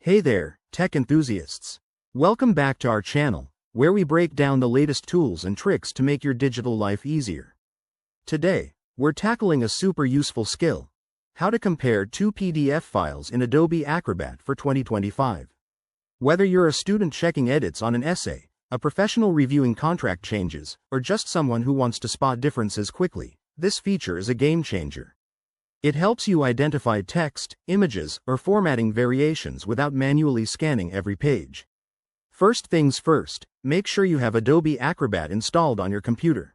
Hey there, tech enthusiasts. Welcome back to our channel, where we break down the latest tools and tricks to make your digital life easier. Today, we're tackling a super useful skill: how to compare two PDF files in Adobe Acrobat for 2025. Whether you're a student checking edits on an essay, a professional reviewing contract changes, or just someone who wants to spot differences quickly, this feature is a game changer. It helps you identify text, images, or formatting variations without manually scanning every page. First things first, make sure you have Adobe Acrobat installed on your computer.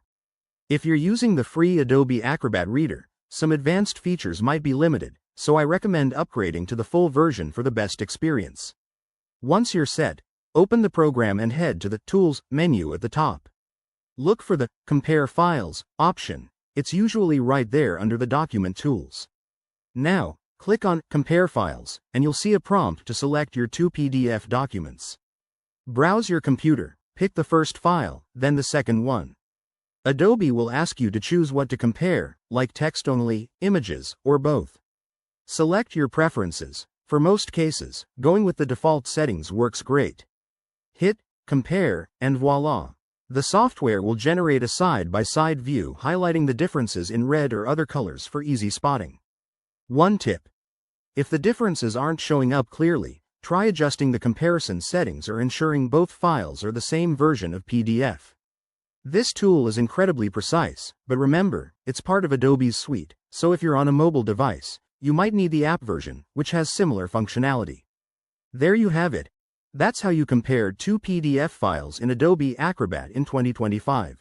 If you're using the free Adobe Acrobat Reader, some advanced features might be limited, so I recommend upgrading to the full version for the best experience. Once you're set, open the program and head to the Tools menu at the top. Look for the Compare Files option. It's usually right there under the Document Tools. Now, click on Compare Files, and you'll see a prompt to select your two PDF documents. Browse your computer, pick the first file, then the second one. Adobe will ask you to choose what to compare, like text only, images, or both. Select your preferences. For most cases, going with the default settings works great. Hit Compare, and voila! The software will generate a side-by-side view highlighting the differences in red or other colors for easy spotting. One tip: if the differences aren't showing up clearly, try adjusting the comparison settings or ensuring both files are the same version of PDF. This tool is incredibly precise, but remember, it's part of Adobe's suite, so if you're on a mobile device, you might need the app version, which has similar functionality. There you have it. That's how you compare two PDF files in Adobe Acrobat in 2025.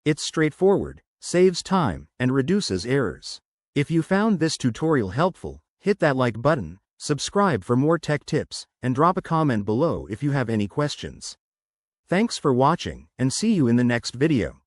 It's straightforward, saves time, and reduces errors. If you found this tutorial helpful, hit that like button, subscribe for more tech tips, and drop a comment below if you have any questions. Thanks for watching, and see you in the next video.